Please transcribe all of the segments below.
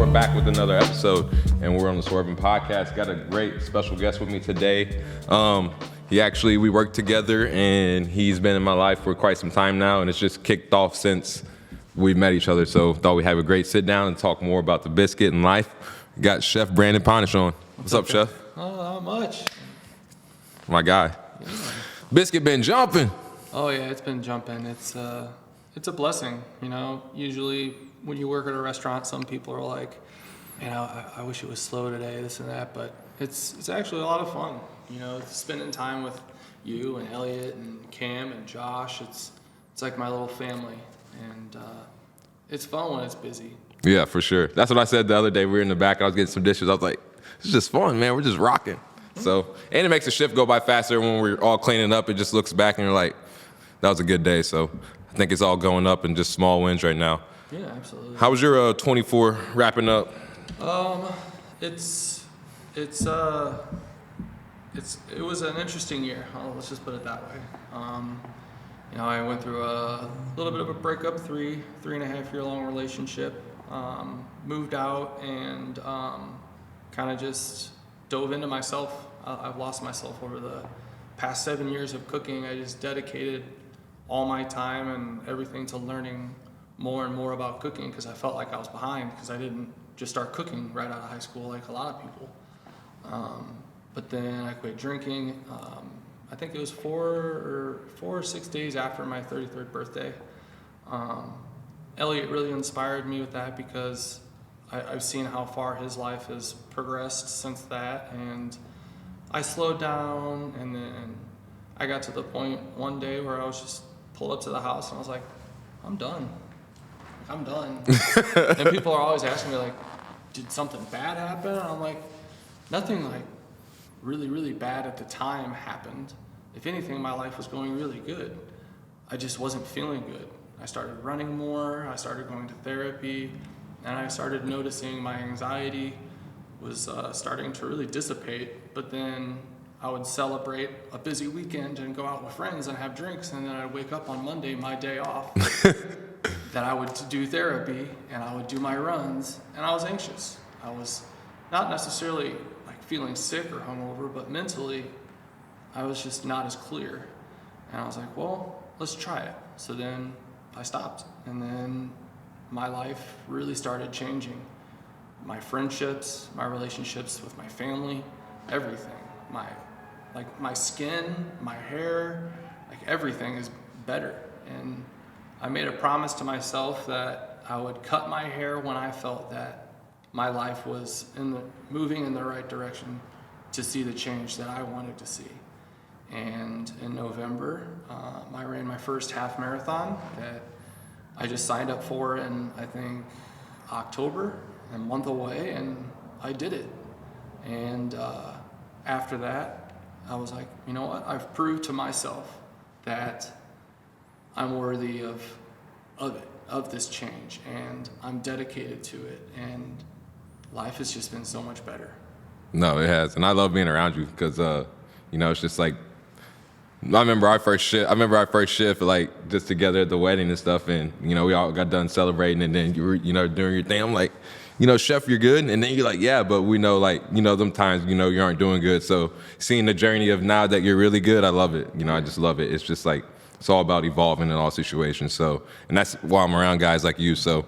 we're back with another episode, and we're on the Swervinn podcast. Got a great special guest with me today. We work together, and he's been in my life for quite some time now, and it's just kicked off since we met each other. So thought we'd have a great sit down and talk more about the biscuit and life. Got Chef Brandon Panosh on. What's up, Chef? Oh, not much. My guy. Yeah. Biscuit been jumping. Oh yeah, it's been jumping. It's a blessing, you know. Usually when you work at a restaurant, some people are like, you know, I wish it was slow today, this and that, but it's actually a lot of fun. You know, spending time with you and Elliot and Cam and Josh. It's like my little family, and it's fun when it's busy. Yeah, for sure. That's what I said the other day. We were in the back. I was getting some dishes. I was like, it's just fun, man. We're just rocking. So, and it makes the shift go by faster when we're all cleaning up. It just looks back and you're like, that was a good day. So I think it's all going up and just small wins right now. Yeah, absolutely. How was your 24 wrapping up? It was an interesting year. Let's just put it that way. You know, I went through a little bit of a breakup, three and a half year long relationship. Moved out and kind of just dove into myself. I've lost myself over the past 7 years of cooking. I just dedicated all my time and everything to learning more and more about cooking because I felt like I was behind because I didn't just start cooking right out of high school like a lot of people. But then I quit drinking. I think it was 4 or 6 days after my 33rd birthday. Elliot really inspired me with that because I've seen how far his life has progressed since that, and I slowed down, and then I got to the point one day where I was just pulled up to the house and I was like, I'm done. And people are always asking me like, did something bad happen? And I'm like, nothing like really, really bad at the time happened. If anything, my life was going really good. I just wasn't feeling good. I started running more, I started going to therapy, and I started noticing my anxiety was starting to really dissipate. But then I would celebrate a busy weekend and go out with friends and have drinks, and then I'd wake up on Monday, my day off, that I would do therapy and I would do my runs, and I was anxious. I was not necessarily like feeling sick or hungover, but mentally I was just not as clear. And I was like, well, let's try it. So then I stopped, and then my life really started changing. My friendships, my relationships with my family, everything. My skin, my hair, like everything is better. And I made a promise to myself that I would cut my hair when I felt that my life was moving in the right direction to see the change that I wanted to see. And in November, I ran my first half marathon that I just signed up for in, I think, October, a month away, and I did it. And after that, I was like, you know what? I've proved to myself that I'm worthy of it, of this change, and I'm dedicated to it, and life has just been so much better. No, it has, and I love being around you because, you know, it's just like, I remember our first shift, like just together at the wedding and stuff, and you know we all got done celebrating, and then you were, you know, doing your thing. I'm like, you know, Chef, you're good, and then you're like, yeah, but we know, like, you know, them times, you know, you aren't doing good. So seeing the journey of now that you're really good, I love it. You know, I just love it. It's just like it's all about evolving in all situations. So, and that's why I'm around guys like you. So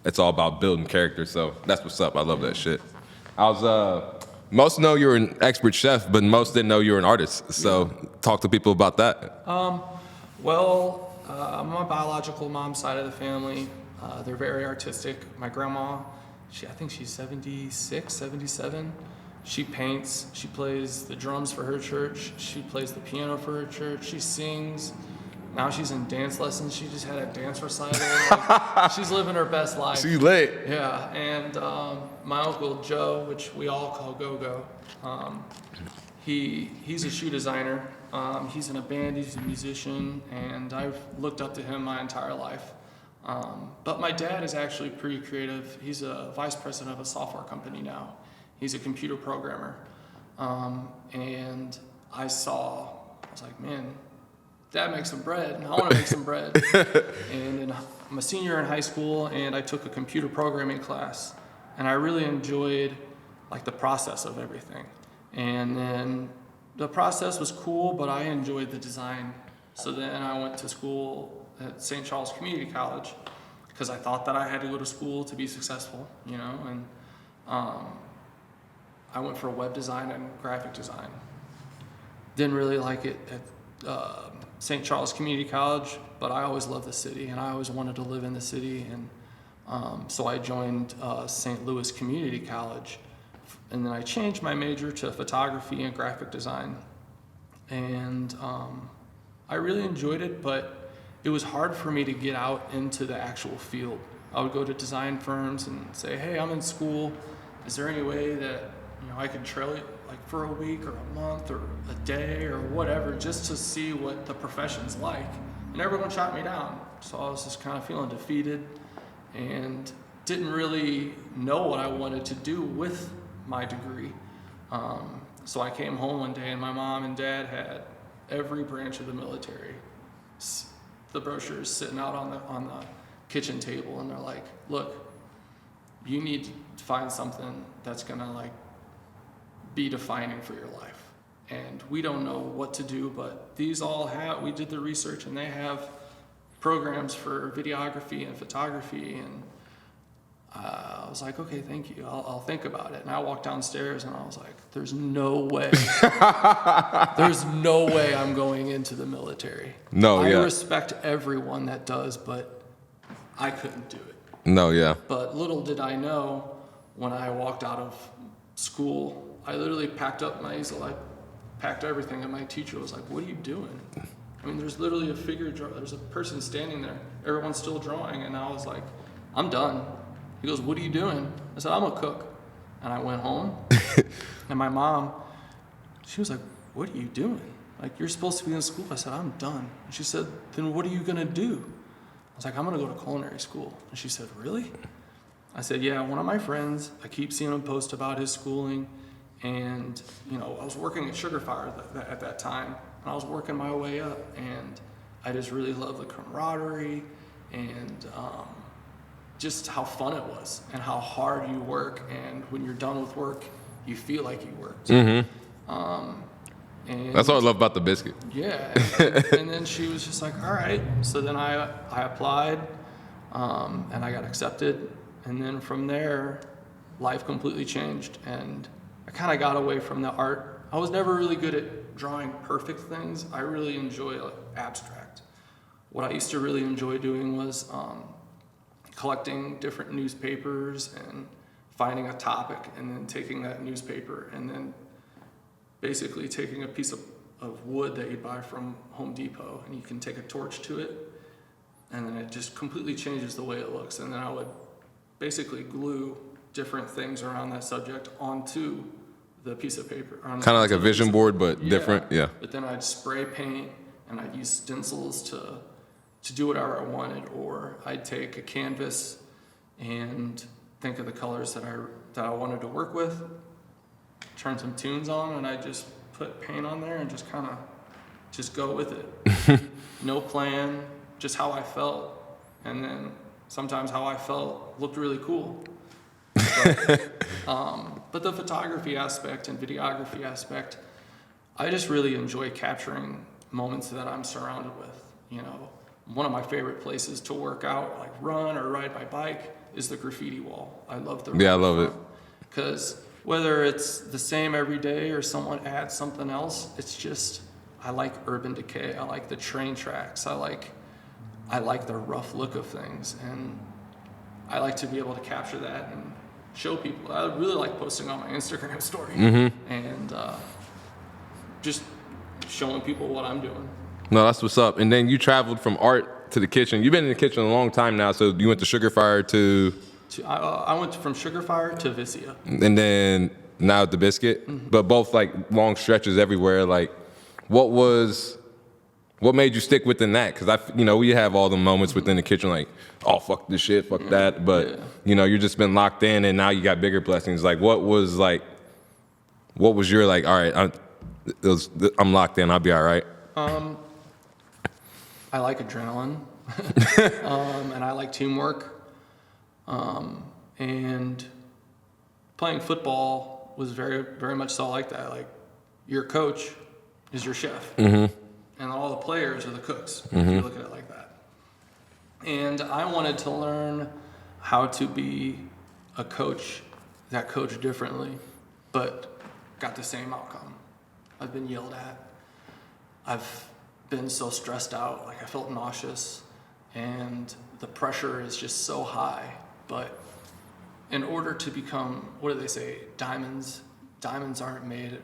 it's all about building character. So that's what's up. I love that shit. Most know you're an expert chef, but most didn't know you were an artist. So talk to people about that. I'm my biological mom's side of the family. They're very artistic. My grandma, I think she's 76, 77. She paints. She plays the drums for her church. She plays the piano for her church. She sings. Now she's in dance lessons. She just had a dance recital. Like, she's living her best life. She's lit. Yeah, and my uncle Joe, which we all call Go-Go, he's a shoe designer. He's in a band. He's a musician, and I've looked up to him my entire life. But my dad is actually pretty creative. He's a vice president of a software company now. He's a computer programmer. And I was like, man, Dad makes some bread. I want to make some bread. And I'm a senior in high school, and I took a computer programming class. and I really enjoyed like the process of everything. And then the process was cool, but I enjoyed the design. So then I went to school at St. Charles Community College because I thought that I had to go to school to be successful, you know, and I went for web design and graphic design. Didn't really like it at St. Charles Community College, but I always loved the city and I always wanted to live in the city. And so I joined St. Louis Community College, and then I changed my major to photography and graphic design. And I really enjoyed it, but it was hard for me to get out into the actual field. I would go to design firms and say, hey, I'm in school. Is there any way that I could trail it like for a week or a month or a day or whatever, just to see what the profession's like? And everyone shot me down. So I was just kind of feeling defeated and didn't really know what I wanted to do with my degree. So I came home one day and my mom and dad had every branch of the military, the brochures sitting out on the kitchen table, and they're like, look, you need to find something that's gonna like be defining for your life. And we don't know what to do, but these all have, we did the research and they have programs for videography and photography. And I was like, okay, thank you. I'll think about it. And I walked downstairs and I was like, there's no way. There's no way I'm going into the military. No, I yeah. respect everyone that does, but I couldn't do it. No, yeah. But little did I know, when I walked out of school, I literally packed up my easel. I packed everything, and my teacher was like, what are you doing? I mean, there's literally a figure, there's a person standing there. Everyone's still drawing, and I was like, I'm done. He goes, what are you doing? I said, I'm a cook. And I went home, and my mom, she was like, what are you doing? Like, you're supposed to be in school. I said, I'm done. And she said, then what are you gonna do? I was like, I'm gonna go to culinary school. And she said, really? I said, yeah, one of my friends, I keep seeing him post about his schooling. And, I was working at Sugar Fire at that time, and I was working my way up, and I just really loved the camaraderie and just how fun it was and how hard you work. And when you're done with work, you feel like you worked. Mm-hmm. And that's what I love about the biscuit. Yeah. And then she was just like, all right. So then I applied, and I got accepted. And then from there, life completely changed. And I kind of got away from the art. I was never really good at drawing perfect things. I really enjoy abstract. What I used to really enjoy doing was collecting different newspapers and finding a topic and then taking that newspaper and then basically taking a piece of wood that you buy from Home Depot, and you can take a torch to it, and then it just completely changes the way it looks. And then I would basically glue different things around that subject onto the piece of paper. Kind of like a vision board, but different, yeah. But then I'd spray paint, and I'd use stencils to do whatever I wanted, or I'd take a canvas and think of the colors that I wanted to work with, turn some tunes on, and I just put paint on there and just kind of just go with it. No plan, just how I felt, and then sometimes how I felt looked really cool. But the photography aspect and videography aspect, I just really enjoy capturing moments that I'm surrounded with. One of my favorite places to work out, like run or ride my bike, is the graffiti wall. I love the I love it. Because whether it's the same every day or someone adds something else, it's just, I like urban decay. I like the train tracks. I like the rough look of things, and I like to be able to capture that and show people. I really like posting on my Instagram story and just showing people what I'm doing. No, that's what's up. And then you traveled from art to the kitchen. You've been in the kitchen a long time now, so you went to Sugar Fire to... I went from Sugar Fire to Vicia. And then now at the biscuit, but both like long stretches everywhere. Like, what made you stick within that? Because we have all the moments within the kitchen, like, oh, fuck this shit, fuck that. But you're just been locked in, and now you got bigger blessings. Like, what was your like? All right, I'm locked in. I'll be all right. I like adrenaline, and I like teamwork, and playing football was very, very much so like that. Like, your coach is your chef, and all the players are the cooks, if you look at it like that. And I wanted to learn how to be a coach that coached differently, but got the same outcome. I've been yelled at. I've been so stressed out, like I felt nauseous, and the pressure is just so high. But in order to become, what do they say, diamonds aren't made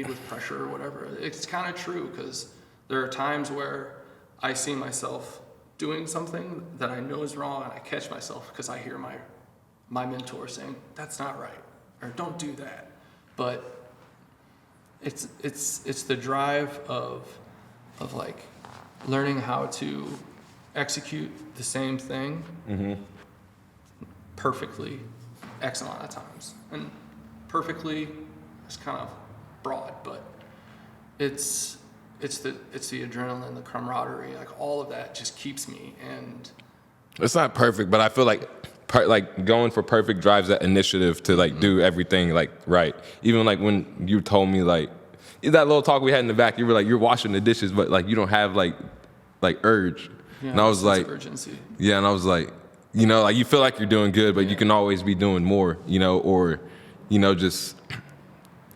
with pressure or whatever. It's kind of true, because there are times where I see myself doing something that I know is wrong, and I catch myself because I hear my mentor saying, that's not right, or don't do that. But it's the drive of like learning how to execute the same thing perfectly X amount of times. And perfectly is kind of broad, but it's the adrenaline, the camaraderie, like all of that just keeps me. And it's not perfect, but I feel like going for perfect drives that initiative to like do everything like right. Even like when you told me like that little talk we had in the back, you were like, you're washing the dishes, but like you don't have like urge. yeah, and I was like, urgency. yeah, and I was like, like you feel like you're doing good, but you can always be doing more, or just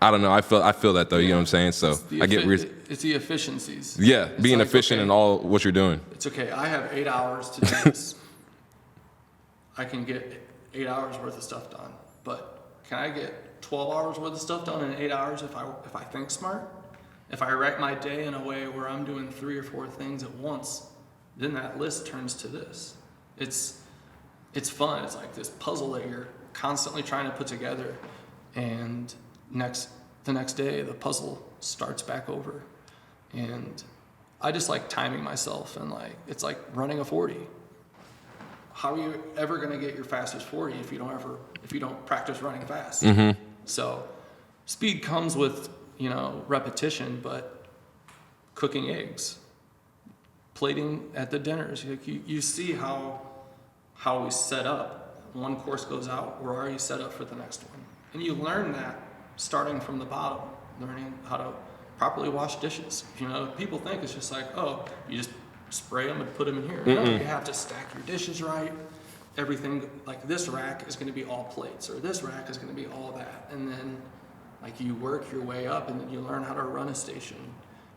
I don't know. I feel that though. You know what I'm saying? So I get it's the efficiencies. yeah, It's being like, efficient okay, in all what you're doing. It's okay. I have 8 hours to do this. I can get 8 hours worth of stuff done, but can I get 12 hours worth of stuff done in 8 hours if I think smart? If I write my day in a way where I'm doing 3 or 4 things at once, then that list turns to this. It's fun. It's like this puzzle that you're constantly trying to put together, and the next day the puzzle starts back over. And I just like timing myself, and like it's like running a 40. How are you ever going to get your fastest 40 if you don't practice running fast? So speed comes with repetition, but cooking eggs, plating at the dinners, you see how we set up. One course goes out, we're already set up for the next one, and you learn that starting from the bottom, learning how to properly wash dishes. People think it's just like, oh, you just spray them and put them in here. No, you have to stack your dishes right. Everything, like this rack is going to be all plates, or this rack is going to be all that. And then like you work your way up, and then you learn how to run a station.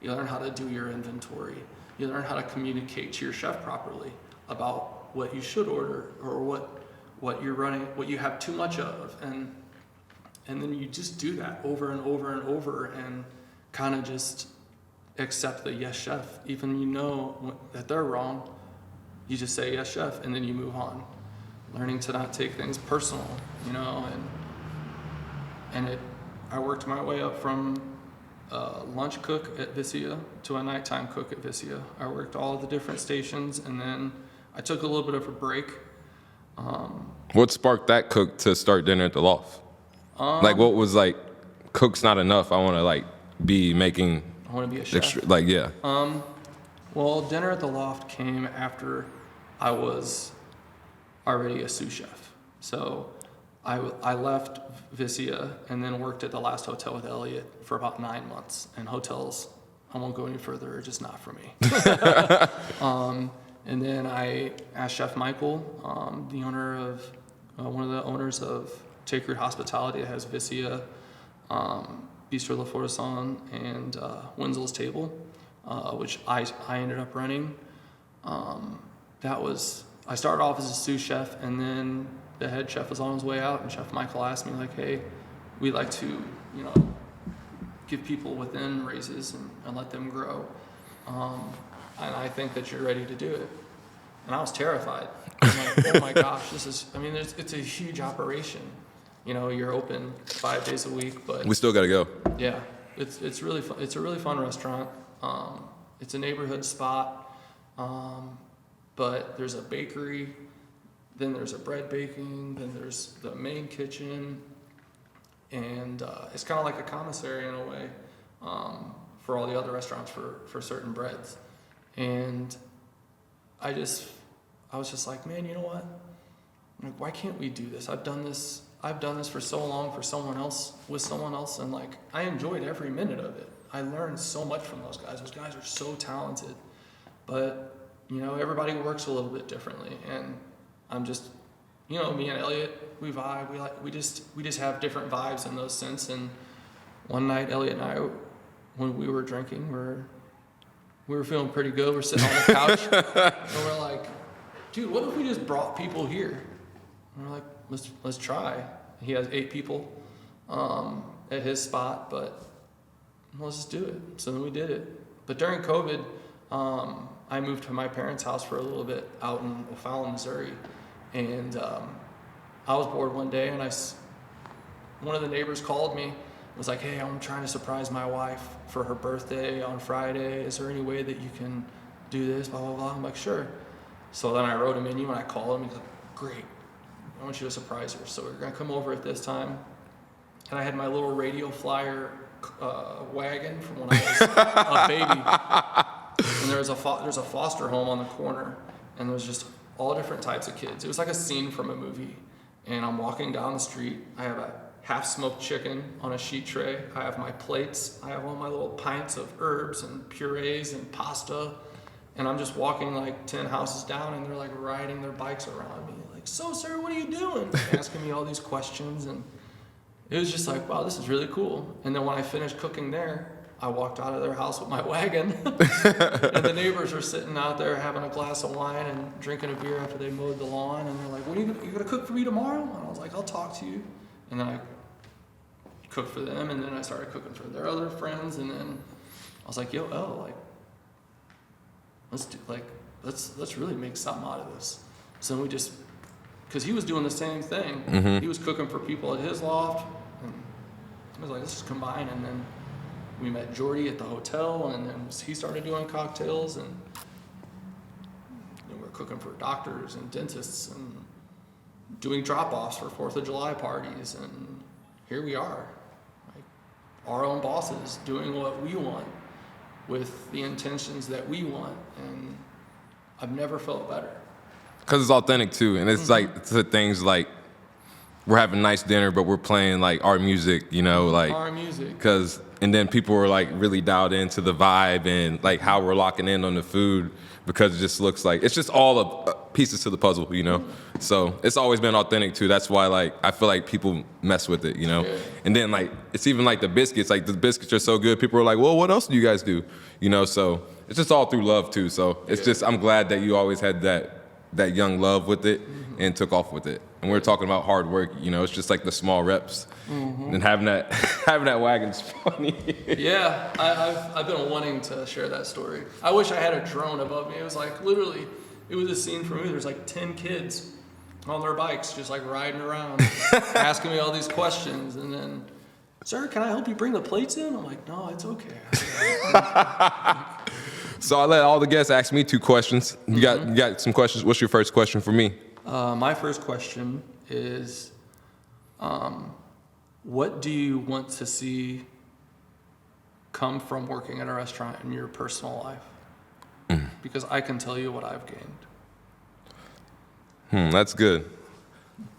You learn how to do your inventory. You learn how to communicate to your chef properly about what you should order, or what you're running, what you have too much of. And then you just do that over and over and over, and kind of just accept the yes chef. Even that they're wrong, you just say yes chef, and then you move on. Learning to not take things personal, I worked my way up from a lunch cook at Vicia to a nighttime cook at Vicia. I worked all of the different stations, and then I took a little bit of a break. What sparked that cook to start dinner at the loft? Like what was like, cook's not enough, I want to like be making. I want to be a chef. Yeah. Well, dinner at the loft came after I was already a sous chef. So I left Vicia and then worked at the last hotel with Elliot for about 9 months. And hotels, I won't go any further, are just not for me. And then I asked Chef Michael, the owner of one of the owners of Take Root Hospitality that has Vicia, Bistro La Forson, and Wenzel's Table, which I ended up running. I started off as a sous chef, and then the head chef was on his way out, and Chef Michael asked me like, hey, we like to, give people within raises and let them grow. And I think that you're ready to do it. And I was terrified. I'm like, oh my gosh, it's a huge operation. You're open 5 days a week, but We still got to go. yeah, it's really fun. It's a really fun restaurant. It's a neighborhood spot, but there's a bakery, then there's a bread baking, then there's the main kitchen, and it's kind of like a commissary in a way for all the other restaurants for certain breads. And I was just like, man, you know what? Like, why can't we do this? I've done this I've done this for so long for someone else, with someone else, and like I enjoyed every minute of it. I learned so much from those guys. Those guys are so talented, but you know, everybody works a little bit differently, and I'm just, you know, me and Elliot, we vibe. We just have different vibes in those sense. And one night, Elliot and I, when we were drinking, we were feeling pretty good. We're sitting on the couch, and we're like, dude, what if we just brought people here? And we're like, let's try. He has 8 people at his spot, but let's just do it. So then we did it. But during COVID, I moved to my parents' house for a little bit out in O'Fallon, Missouri, and I was bored one day, and one of the neighbors called me, was like, hey, I'm trying to surprise my wife for her birthday on Friday. Is there any way that you can do this, blah, blah, blah? I'm like, sure. So then I wrote a menu, and I called him. He's like, great. I want you to surprise her. So we're going to come over at this time. And I had my little radio flyer wagon from when I was a baby. And there's a foster home on the corner, and there's just all different types of kids. It was like a scene from a movie. And I'm walking down the street. I have a half-smoked chicken on a sheet tray. I have my plates. I have all my little pints of herbs and purees and pasta. And I'm just walking like 10 houses down, and they're like riding their bikes around me. Like, so sir, what are you doing? Asking me all these questions. And it was just like, wow, this is really cool. And then when I finished cooking there, I walked out of their house with my wagon. And the neighbors are sitting out there having a glass of wine and drinking a beer after they mowed the lawn. And they're like, you gonna cook for me tomorrow? And I was like, I'll talk to you. And then I cooked for them, and then I started cooking for their other friends. And then I was like, let's really make something out of this. So then we just, because he was doing the same thing. Mm-hmm. He was cooking for people at his loft, and I was like, let's just combine. And then we met Jordy at the hotel, and then he started doing cocktails, and we're cooking for doctors and dentists and doing drop-offs for 4th of July parties. And here we are, like our own bosses, doing what we want with the intentions that we want. And I've never felt better. Because it's authentic too, and it's like it's the things like we're having a nice dinner, but we're playing like our music, you know, like Our music. And then people were like really dialed into the vibe and like how we're locking in on the food, because it just looks like it's just all of pieces to the puzzle, you know. So it's always been authentic too. That's why like I feel like people mess with it, you know. Yeah. And then like it's even like the biscuits. Like the biscuits are so good. People are like, well, what else do you guys do, you know? So it's just all through love too. So it's just I'm glad that you always had that young love with it and took off with it. And we're talking about hard work, you know, it's just like the small reps. And having that wagon's funny. Yeah, I've been wanting to share that story. I wish I had a drone above me. It was like literally, it was a scene for me. There's like 10 kids on their bikes just like riding around, asking me all these questions. And then, sir, can I help you bring the plates in? I'm like, no, it's okay. So I let all the guests ask me 2 questions. You got some questions? What's your first question for me? My first question is, what do you want to see come from working at a restaurant in your personal life? Because I can tell you what I've gained. That's good.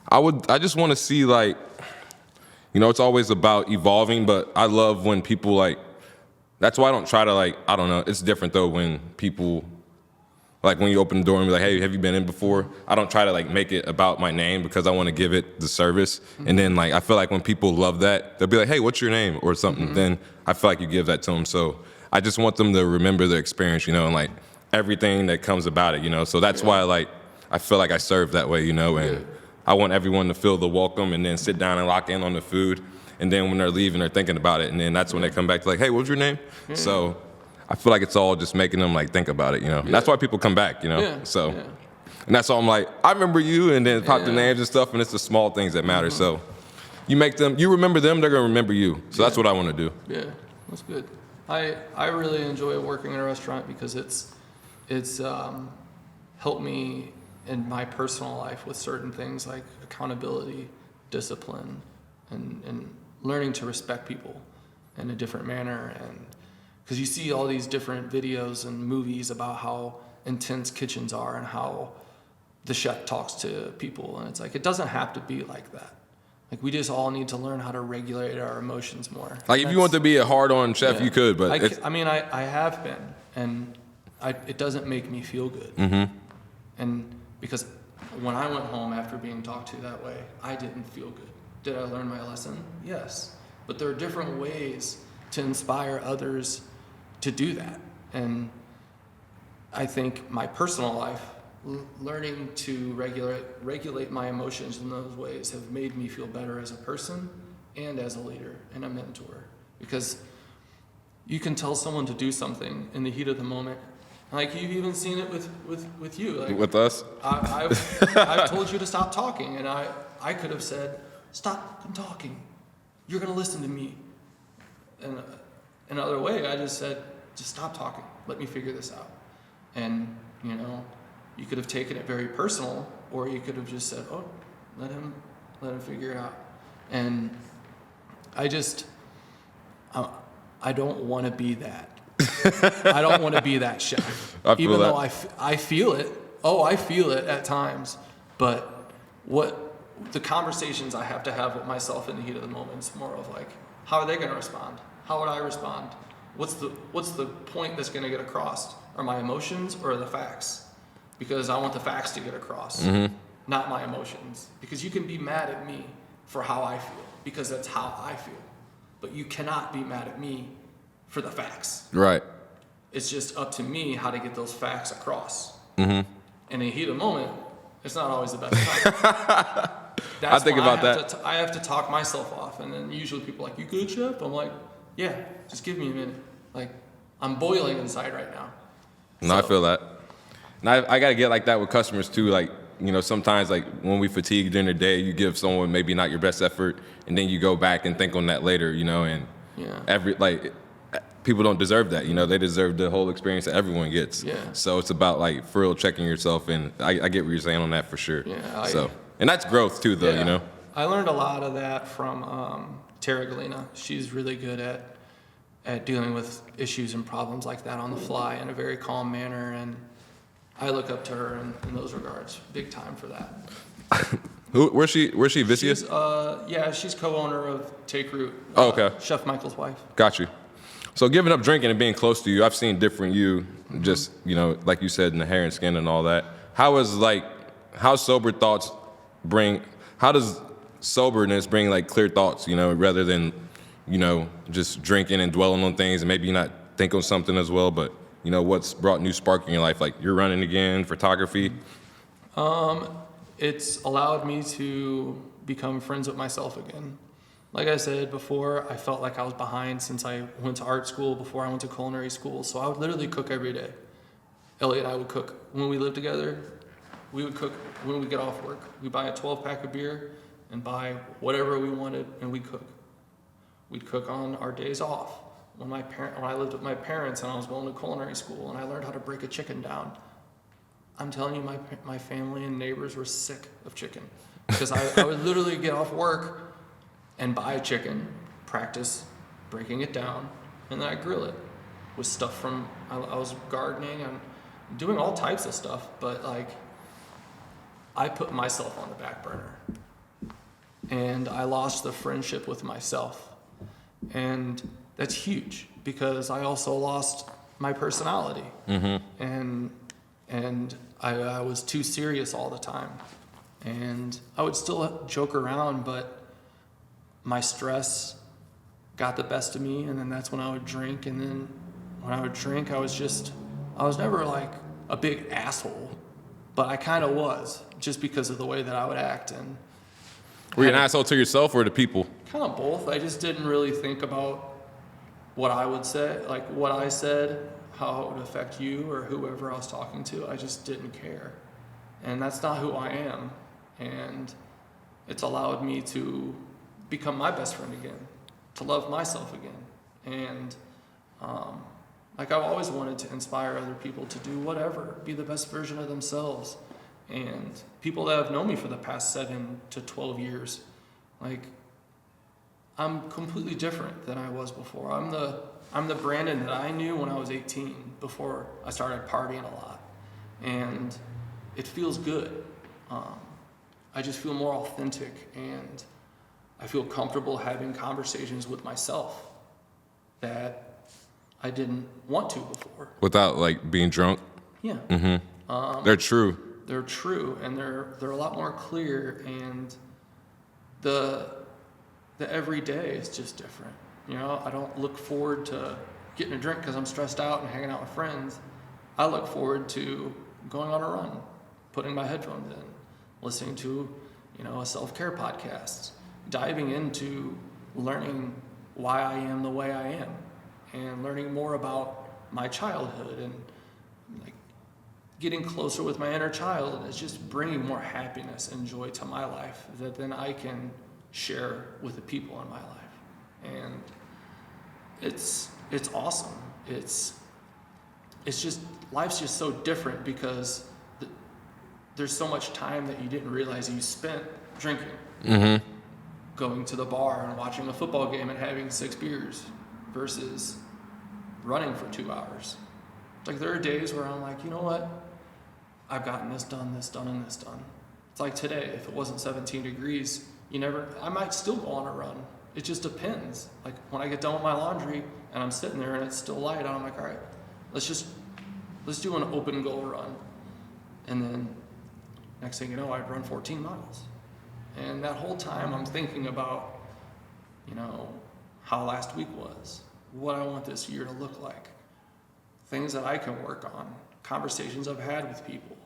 I just want to see like, you know, it's always about evolving, but I love when people like, that's why I don't try to like, I don't know, it's different though when people, like when you open the door and be like, hey, have you been in before? I don't try to like make it about my name because I want to give it the service. And then like, I feel like when people love that, they'll be like, hey, what's your name or something. Then I feel like you give that to them. So I just want them to remember their experience, you know, and like everything that comes about it, you know. So that's why like, I feel like I serve that way, you know, and I want everyone to feel the welcome and then sit down and lock in on the food. And then when they're leaving, they're thinking about it. And then that's when they come back to like, hey, what's your name? So I feel like it's all just making them like think about it, you know. And that's why people come back, you know. And that's all I'm like, I remember you, and then pop the names and stuff, and it's the small things that matter. So you remember them, they're gonna remember you. So that's what I want to do. Yeah, that's good. I really enjoy working in a restaurant because it's helped me in my personal life with certain things like accountability, discipline, and learning to respect people in a different manner. And because you see all these different videos and movies about how intense kitchens are and how the chef talks to people, and it's like, it doesn't have to be like that. Like, we just all need to learn how to regulate our emotions more. Like, if you want to be a hard-on chef, Yeah. you could, but I have been, and it doesn't make me feel good. Mm-hmm. And because when I went home after being talked to that way, I didn't feel good. Did I learn my lesson? Yes. But there are different ways to inspire others to do that. And I think my personal life, learning to regulate my emotions in those ways have made me feel better as a person and as a leader and a mentor. Because you can tell someone to do something in the heat of the moment. Like, you've even seen it with you. Like, with us, I've told you to stop talking, and I could have said, stop talking. You're going to listen to me. And another way, I just said, just stop talking. Let me figure this out. And, you know, you could have taken it very personal, or you could have just said, oh, let him figure it out. And I don't want to be that. I don't want to be that chef. Even though I feel it. Oh, I feel it at times. But what the conversations I have to have with myself in the heat of the moment is more of like, how are they going to respond? How would I respond? What's the point that's going to get across? Are my emotions or the facts? Because I want the facts to get across, not my emotions. Because you can be mad at me for how I feel, because that's how I feel. But you cannot be mad at me for the facts. right? It's just up to me how to get those facts across. Mm-hmm. And in the heat of the moment, it's not always the best time. I think about that. I have to talk myself off. And then usually people are like, you good, chef? I'm like, yeah, just give me a minute. Like, I'm boiling inside right now. No, I feel that. And I got to get like that with customers too. Like, you know, sometimes like when we fatigue during the day, you give someone maybe not your best effort, and then you go back and think on that later, you know, and people don't deserve that, you know, they deserve the whole experience that everyone gets. Yeah. So it's about like for real checking yourself, and I get what you're saying on that for sure. Yeah. And that's growth too, though, you know. I learned a lot of that from Tara Galena. She's really good at dealing with issues and problems like that on the fly in a very calm manner, and I look up to her in those regards, big time for that. Where's she Vicious? She's co-owner of Take Root. Oh, okay. Chef Michael's wife. Got you. So giving up drinking and being close to you, I've seen different you, just, you know, like you said, in the hair and skin and all that. How does soberness bring like clear thoughts, you know, rather than, you know, just drinking and dwelling on things and maybe not think on something as well, but, you know, what's brought new spark in your life? Like, you're running again, photography? It's allowed me to become friends with myself again. Like I said before, I felt like I was behind since I went to art school, before I went to culinary school. So I would literally cook every day. Elliot and I would cook. When we lived together, we would cook when we get off work. We'd buy a 12-pack of beer and buy whatever we wanted, and we'd cook. We'd cook on our days off. When I lived with my parents and I was going to culinary school and I learned how to break a chicken down, I'm telling you, my family and neighbors were sick of chicken. Because I would literally get off work and buy a chicken, practice breaking it down, and then I grill it with stuff from, I was gardening and doing all types of stuff, but like, I put myself on the back burner. And I lost the friendship with myself. And that's huge, because I also lost my personality. Mm-hmm. And I was too serious all the time. And I would still joke around, but my stress got the best of me, and then that's when I would drink. And then when I would drink, I was never like a big asshole, but I kind of was, just because of the way that I would act. And were you an asshole to yourself or to people? Kind of both. I just didn't really think about what I would say, like what I said, how it would affect you or whoever I was talking to. I just didn't care. And that's not who I am. And it's allowed me to become my best friend again, to love myself again. And like, I've always wanted to inspire other people to do whatever, be the best version of themselves. And people that have known me for the past 7 to 12 years, like, I'm completely different than I was before. I'm the Brandon that I knew when I was 18, before I started partying a lot. And it feels good. I just feel more authentic, and I feel comfortable having conversations with myself that I didn't want to before. Without like being drunk. Yeah. They're true. They're true, and they're a lot more clear, and the everyday is just different. You know, I don't look forward to getting a drink because I'm stressed out and hanging out with friends. I look forward to going on a run, putting my headphones in, listening to, you know, a self-care podcast, diving into learning why I am the way I am, and learning more about my childhood, and like getting closer with my inner child. And it's just bringing more happiness and joy to my life that then I can share with the people in my life. And it's awesome. It's just, life's just so different because there's so much time that you didn't realize you spent drinking, going to the bar and watching a football game and having 6 beers versus running for 2 hours. Like, there are days where I'm like, you know what? I've gotten this done, and this done. It's like today, if it wasn't 17 degrees, I might still go on a run. It just depends. Like, when I get done with my laundry and I'm sitting there and it's still light, I'm like, all right, let's do an open goal run. And then next thing you know, I'd run 14 miles. And that whole time I'm thinking about, you know, how last week was, what I want this year to look like, things that I can work on, conversations I've had with people,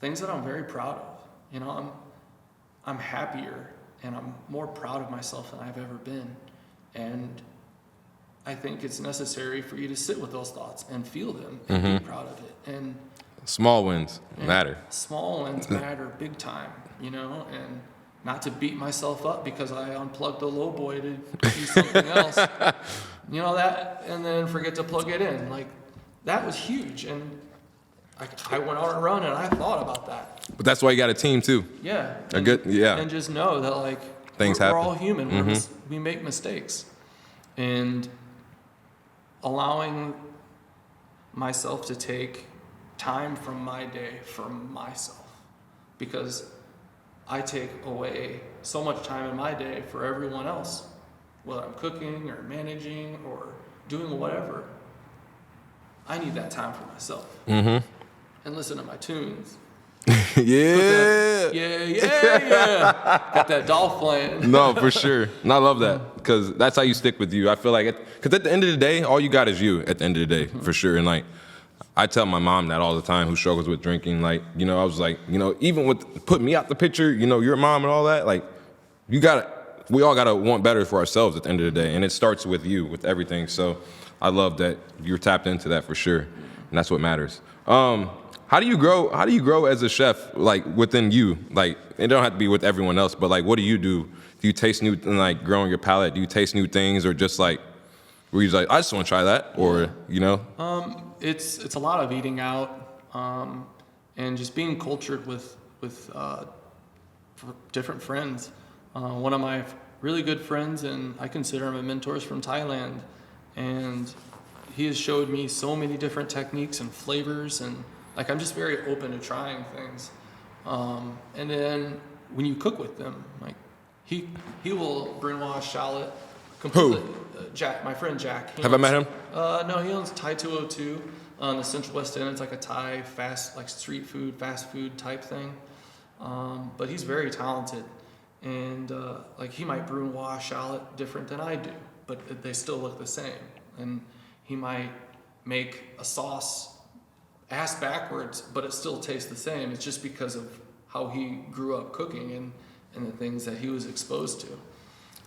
things that I'm very proud of. You know, I'm happier and I'm more proud of myself than I've ever been. And I think it's necessary for you to sit with those thoughts and feel them and be proud of it. And small wins matter. Small wins matter big time, you know, and not to beat myself up because I unplugged the low boy to do something else, you know, that, and then forget to plug it in. Like, that was huge. And I went on a run and I thought about that. But that's why you got a team too. Yeah. And just know that, like, things we're happen. all human. We make mistakes. And allowing myself to take time from my day for myself, because I take away so much time in my day for everyone else, whether I'm cooking or managing or doing whatever. I need that time for myself. And listen to my tunes. Yeah. Got that Dolph playing. No, for sure. And I love that because that's how you stick with you. I feel like, because at the end of the day, all you got is you at the end of the day, for sure. And like, I tell my mom that all the time, who struggles with drinking. Like, you know, I was like, you know, even with putting me out the picture, you know, your mom and all that, like, we all gotta want better for ourselves at the end of the day. And it starts with you, with everything. So I love that you're tapped into that for sure. And that's what matters. How do you grow as a chef, like within you? Like, it don't have to be with everyone else, but like, what do? Do you taste new, like growing your palate? Do you taste new things, or just like, were you like, I just want to try that, or you know? It's a lot of eating out, and just being cultured with different friends. One of my really good friends, and I consider him a mentor, is from Thailand, and he has showed me so many different techniques and flavors, and like, I'm just very open to trying things. And then when you cook with them, like, he will brunoise shallot completely. Jack, my friend Jack. Have I met him? No, he owns Thai 202 on the Central West End. It's like a Thai fast food type thing. But he's very talented, and like, he might brunoise shallot different than I do, but they still look the same. And he might make a sauce ass backwards, but it still tastes the same. It's just because of how he grew up cooking and the things that he was exposed to.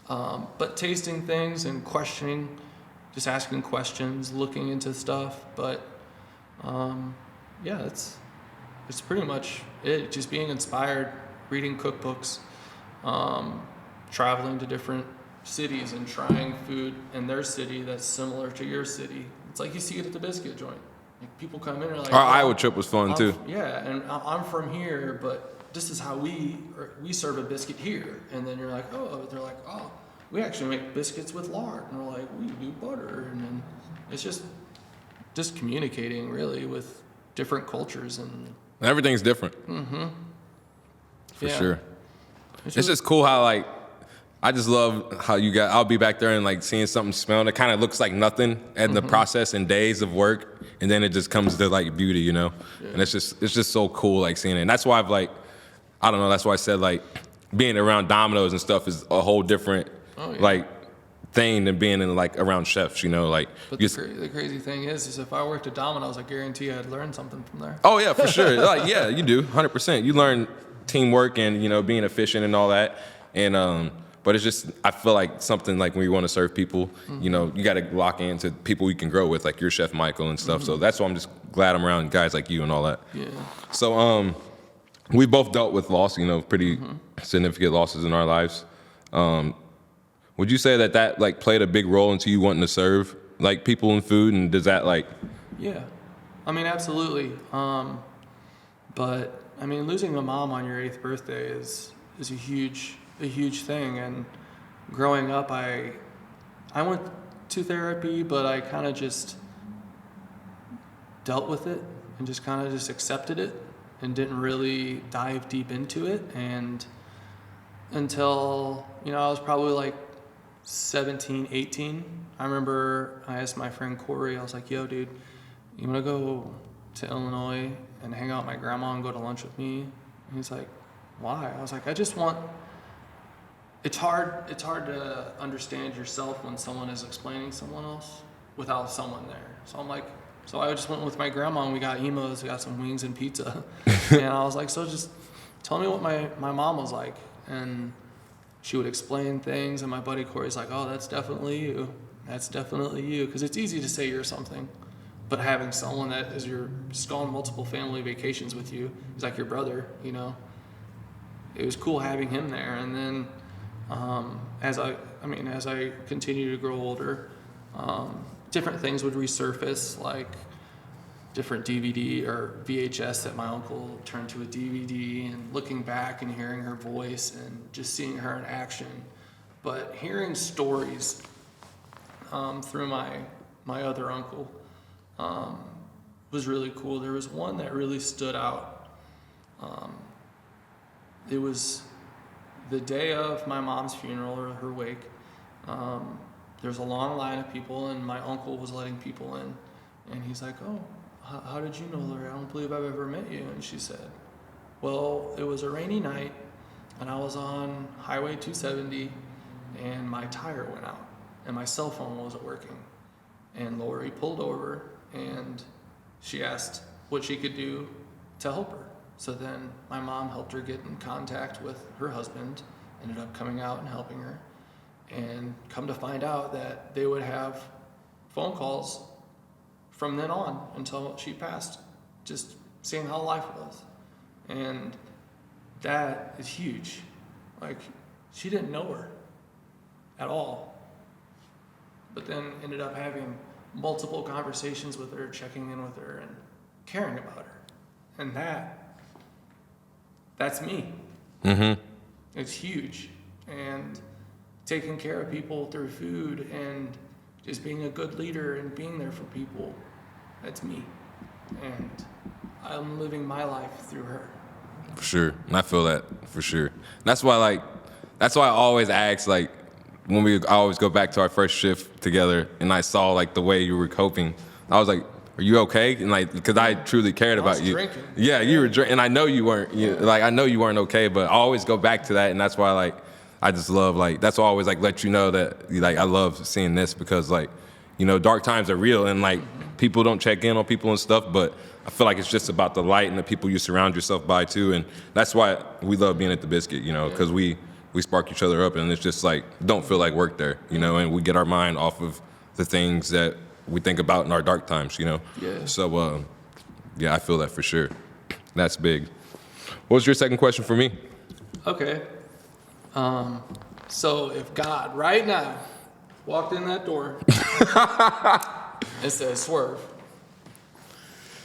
But tasting things and questioning, just asking questions, looking into stuff. But yeah, it's pretty much it. Just being inspired, reading cookbooks, traveling to different cities and trying food in their city that's similar to your city. It's like you see it at the biscuit joint. Like, people come in and are like, our Iowa trip was fun too. Yeah, and I'm from here, but this is how we serve a biscuit here. And then you're like, oh, they're like, oh, we actually make biscuits with lard. And we're like, we do butter. And then it's just communicating really with different cultures, and everything's different. For sure. It's just cool how, like, I just love how I'll be back there and like seeing something smelling. It kind of looks like nothing in the process and days of work, and then it just comes to like beauty, you know. Yeah. And it's just so cool like seeing it. And that's why I've like, I don't know. That's why I said like being around Domino's and stuff is a whole different like thing than being in like around chefs, you know. Like, but the crazy thing is if I worked at Domino's, I guarantee I'd learn something from there. Oh yeah, for sure. Like yeah, you do 100%. You learn teamwork and you know being efficient and all that, and but it's just, I feel like something like when you want to serve people, you know, you got to lock into people you can grow with, like your Chef Michael and stuff. So that's why I'm just glad I'm around guys like you and all that. Yeah. So we both dealt with loss, you know, pretty significant losses in our lives. Would you say that like played a big role into you wanting to serve like people in food, and does that like? Yeah, I mean absolutely. But I mean losing a mom on your 8th birthday is a huge thing. And growing up, I went to therapy, but I kind of just dealt with it and just kind of just accepted it and didn't really dive deep into it. And until, you know, I was probably like 17, 18. I remember I asked my friend Corey, I was like, yo, dude, you want to go to Illinois and hang out with my grandma and go to lunch with me? And he's like, why? I was like, I just want... It's hard to understand yourself when someone is explaining someone else without someone there. So I'm like, so I just went with my grandma and we got emos, we got some wings and pizza. And I was like, so just tell me what my mom was like. And she would explain things, and my buddy Corey's like, oh, that's definitely you. That's definitely you. Because it's easy to say you're something, but having someone that is just gone multiple family vacations with you, he's like your brother, you know. It was cool having him there. And then as I continue to grow older, different things would resurface, like different DVD or VHS that my uncle turned to a DVD, and looking back and hearing her voice and just seeing her in action. But hearing stories through my other uncle was really cool. There was one that really stood out. It was the day of my mom's funeral, or her wake. There was a long line of people, and my uncle was letting people in. And he's like, oh, how did you know Larry? I don't believe I've ever met you. And she said, well, it was a rainy night, and I was on Highway 270, and my tire went out, and my cell phone wasn't working. And Lori pulled over, and she asked what she could do to help her. So then my mom helped her get in contact with her husband, ended up coming out and helping her, and come to find out that they would have phone calls from then on until she passed, just seeing how life was. And that is huge. Like, she didn't know her at all, but then ended up having multiple conversations with her, checking in with her, and caring about her. And that's me. Mm-hmm. It's huge. And taking care of people through food and just being a good leader and being there for people, that's me. And I'm living my life through her. For sure. And I feel that for sure. That's why I always ask, like, when I always go back to our first shift together and I saw like the way you were coping, I was like, are you okay? And like, because I truly cared about you. Drinking. Yeah, you were drinking, and I know you weren't. I know you weren't okay, but I always go back to that, and that's why like I just love like that's why I always like let you know that like I love seeing this, because like, you know, dark times are real, and like people don't check in on people and stuff, but I feel like it's just about the light and the people you surround yourself by too, and that's why we love being at the Biscuit, you know, because we spark each other up, and it's just like don't feel like work there, you know, and we get our mind off of the things that we think about in our dark times, you know. Yeah. So, yeah, I feel that for sure. That's big. What was your second question for me? Okay. So if God right now walked in that door and said, Swerve,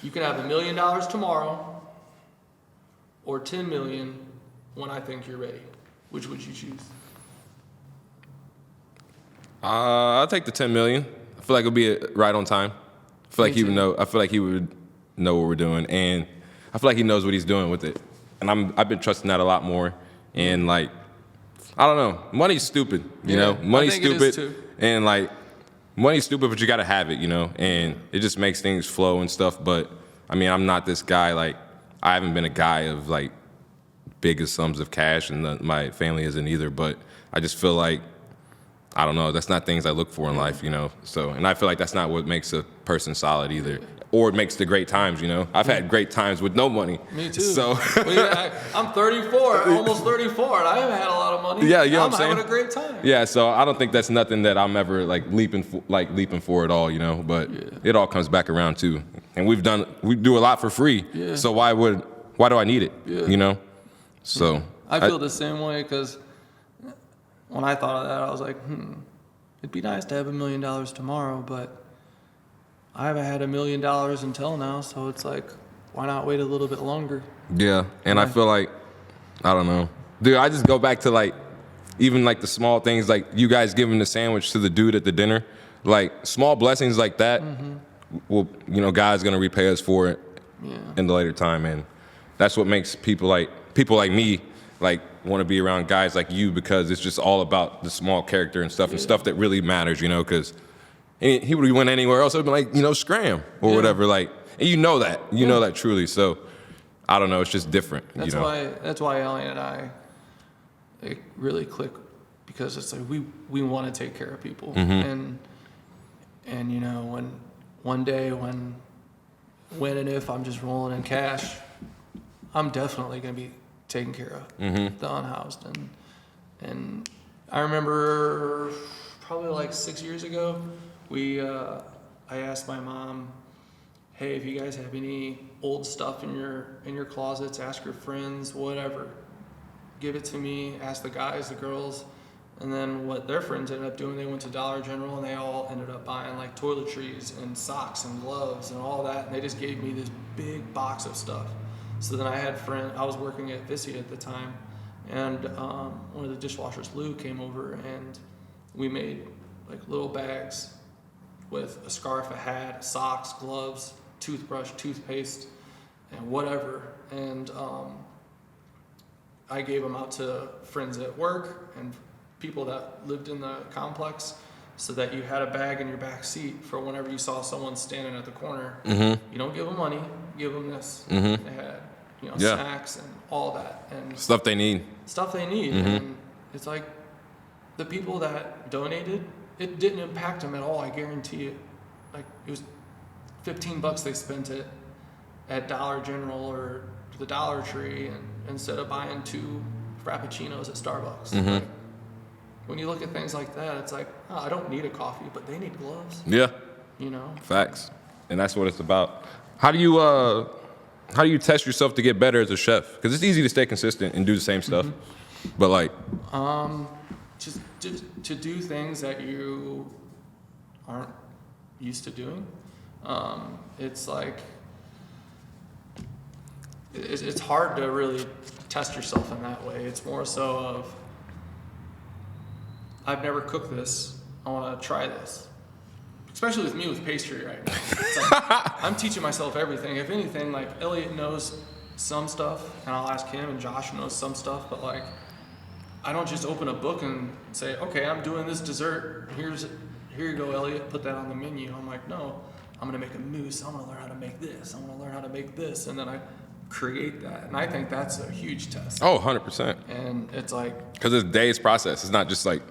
you can have $1 million tomorrow or $10 million when I think you're ready, which would you choose? I'll take the 10 million. I feel like it'll be right on time. I feel like he would know. I feel like he would know what we're doing, and I feel like he knows what he's doing with it. And I've been trusting that a lot more. And like I don't know. Money's stupid, you know. Money's stupid, and like money's stupid, but you gotta have it, you know. And it just makes things flow and stuff. But I mean, I'm not this guy. Like, I haven't been a guy of like big sums of cash, and my family isn't either. But I just feel like, I don't know. That's not things I look for in life, you know. So, and I feel like that's not what makes a person solid either. Or it makes the great times, you know. I've had great times with no money. Me too. So I'm 34, almost 34, and I haven't had a lot of money. Yeah, you know what I'm saying? I'm having a great time. Yeah, so I don't think that's nothing that I'm ever like leaping for at all, you know. But it all comes back around too. And we do a lot for free. Yeah. So why do I need it? Yeah. You know. So I feel the same way, because when I thought of that, I was like, it'd be nice to have $1 million tomorrow, but I haven't had $1 million until now, so it's like, why not wait a little bit longer? Yeah, and I feel like, I don't know. Dude, I just go back to like, even like the small things, like you guys giving the sandwich to the dude at the dinner. Like, small blessings like that, will, you know, God's gonna repay us for it in the later time. And that's what makes people like me, like, want to be around guys like you, because it's just all about the small character and stuff, and stuff that really matters, you know, because he would have went anywhere else, it would have been like, you know, scram or whatever. Like, and you know that truly. So I don't know, it's just different. That's why Elliot and I, it really click, because it's like we want to take care of people. And you know, when one day when and if I'm just rolling in cash, I'm definitely gonna be taken care of, the unhoused. And I remember probably like 6 years ago, I asked my mom, hey, if you guys have any old stuff in your closets, ask your friends, whatever, give it to me. Ask the guys, the girls. And then what their friends ended up doing, they went to Dollar General and they all ended up buying like toiletries and socks and gloves and all that, and they just gave me this big box of stuff. So then I had I was working at Vissy at the time, and one of the dishwashers, Lou, came over, and we made like little bags with a scarf, a hat, socks, gloves, toothbrush, toothpaste, and whatever. And I gave them out to friends at work and people that lived in the complex, so that you had a bag in your back seat for whenever you saw someone standing at the corner. You don't give them money, give them this. They had, you know, snacks and all that, and stuff they need. And it's like, the people that donated, it didn't impact them at all, I guarantee it. Like, it was $15 they spent it at Dollar General or the Dollar Tree, and instead of buying 2 Frappuccinos at Starbucks. Like, when you look at things like that, it's like, oh, I don't need a coffee, but they need gloves. Yeah. You know? Facts. And that's what it's about. How do you test yourself to get better as a chef? Because it's easy to stay consistent and do the same stuff. But like, just to do things that you aren't used to doing. It's like, it's hard to really test yourself in that way. It's more so of, I've never cooked this, I want to try this. Especially with me with pastry right now. It's like, I'm teaching myself everything. If anything, like, Elliot knows some stuff, and I'll ask him, and Josh knows some stuff, but like, I don't just open a book and say, okay, I'm doing this dessert, here you go, Elliot, put that on the menu. I'm like, no, I'm gonna make a mousse, I'm gonna learn how to make this, I'm gonna learn how to make this, and then I create that. And I think that's a huge test. Oh, 100%. And it's like, because it's a day's process. It's not just like,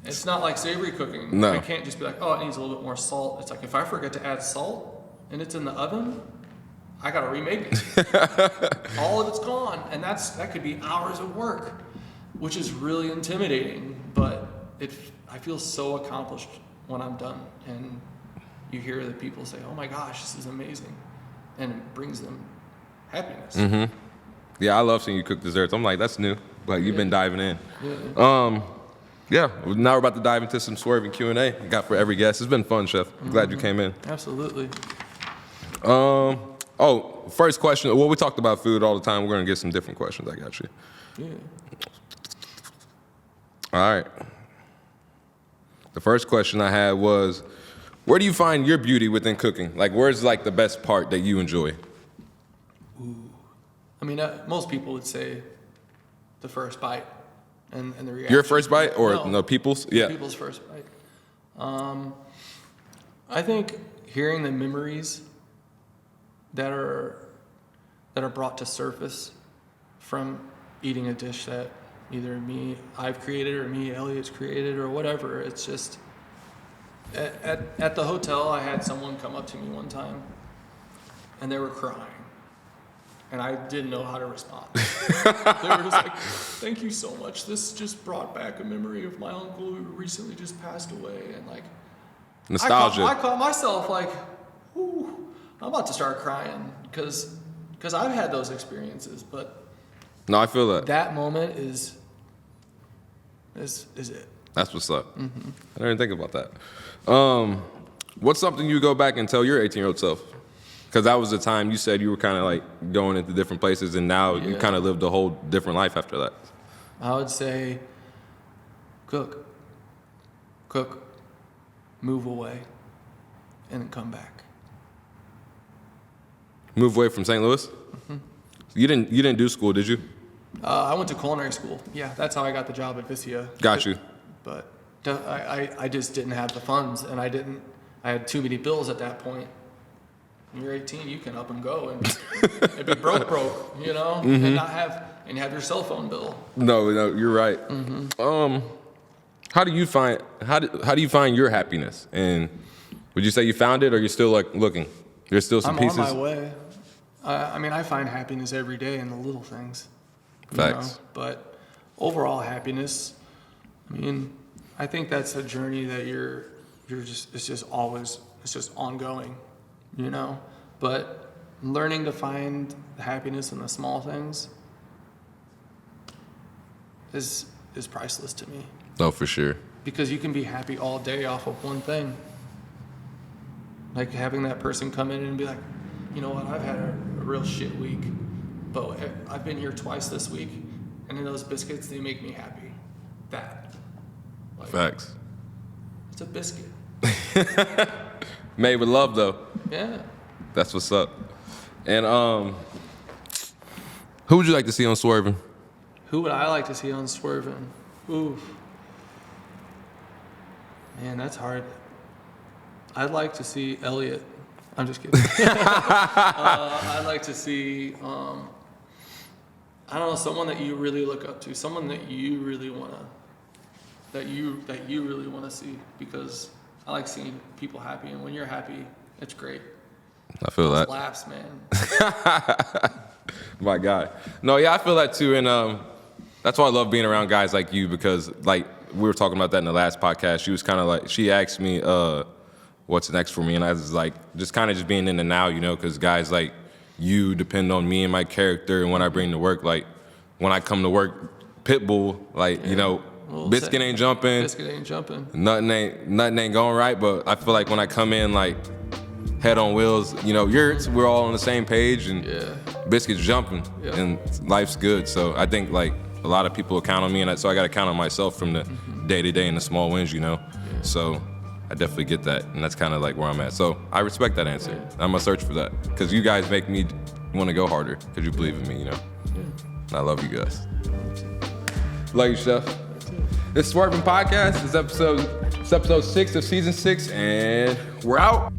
it's not like savory cooking. No. I can't just be like, oh, it needs a little bit more salt. It's like, if I forget to add salt and it's in the oven, I gotta remake it. All of it's gone, and that could be hours of work, which is really intimidating. But I feel so accomplished when I'm done, and you hear the people say, "Oh my gosh, this is amazing," and it brings them happiness. Yeah, I love seeing you cook desserts. I'm like, that's new. Like, you've been diving in. Yeah, now we're about to dive into some Swervinn Q&A we got for every guest. It's been fun, Chef. I'm glad you came in. Absolutely. First question. Well, we talked about food all the time. We're going to get some different questions. I got you. Yeah. All right. The first question I had was, where do you find your beauty within cooking? Like, where's like the best part that you enjoy? Ooh. I mean, most people would say the first bite. and the reaction. Your first bite or no people's? Yeah. People's first bite. I think hearing the memories that are brought to surface from eating a dish that either I've created or Elliot's created or whatever. It's just at the hotel, I had someone come up to me one time and they were crying. And I didn't know how to respond. They were just like, "Thank you so much. This just brought back a memory of my uncle who recently just passed away." And like, nostalgia. I caught myself like, "Ooh, I'm about to start crying," because I've had those experiences. But no, I feel that. That moment is it. That's what's up. Mm-hmm. I didn't think about that. What's something you go back and tell your 18-year-old self? Because that was the time you said you were kind of like going into different places, and now you kind of lived a whole different life after that. I would say, cook, move away, and then come back. Move away from St. Louis? Mm-hmm. You didn't do school, did you? I went to culinary school. Yeah, that's how I got the job at Vicia. Got you. But I just didn't have the funds, and I had too many bills at that point. When you're 18, you can up and go and be broke, you know, mm-hmm. and have your cell phone bill. No, you're right. Mm-hmm. How do you find your happiness? And would you say you found it, or you're still like looking? There's still some pieces. I'm on my way. I find happiness every day in the little things. Facts. Know? But overall happiness, I think that's a journey that it's just ongoing, you know? But learning to find happiness in the small things is priceless to me. Oh, for sure. Because you can be happy all day off of one thing. Like having that person come in and be like, "You know what, I've had a real shit week, but I've been here twice this week, and those biscuits, they make me happy." Facts. It's a biscuit. Made with love, though. Yeah. That's what's up. And who would you like to see on Swervinn? Who would I like to see on Swervinn? Ooh. Man, that's hard. I'd like to see Elliot. I'm just kidding. I'd like to see, I don't know, someone that you really look up to, someone that you really wanna see, because I like seeing people happy, and when you're happy, it's great. I feel that. Laughs, man. My God. No, yeah, I feel that too, and that's why I love being around guys like you, because like we were talking about that in the last podcast. She was kind of like, she asked me, what's next for me, and I was like, just kind of just being in the now, you know, because guys like you depend on me and my character and what I bring to work. Like when I come to work, Pitbull, like you know, biscuit ain't jumping. Biscuit ain't jumping. Nothing ain't going right. But I feel like when I come in, like head on wheels, you know, we're all on the same page, and biscuit's jumping, and life's good. So I think like a lot of people count on me, and so I got to count on myself from the day to day and the small wins, you know. Yeah. So I definitely get that, and that's kind of like where I'm at. So I respect that answer. Yeah. I'm gonna search for that, because you guys make me want to go harder, because you believe in me, you know. Yeah. I love you guys. Love you, Chef. This Swervinn Podcast is episode 6 of season 6, and we're out.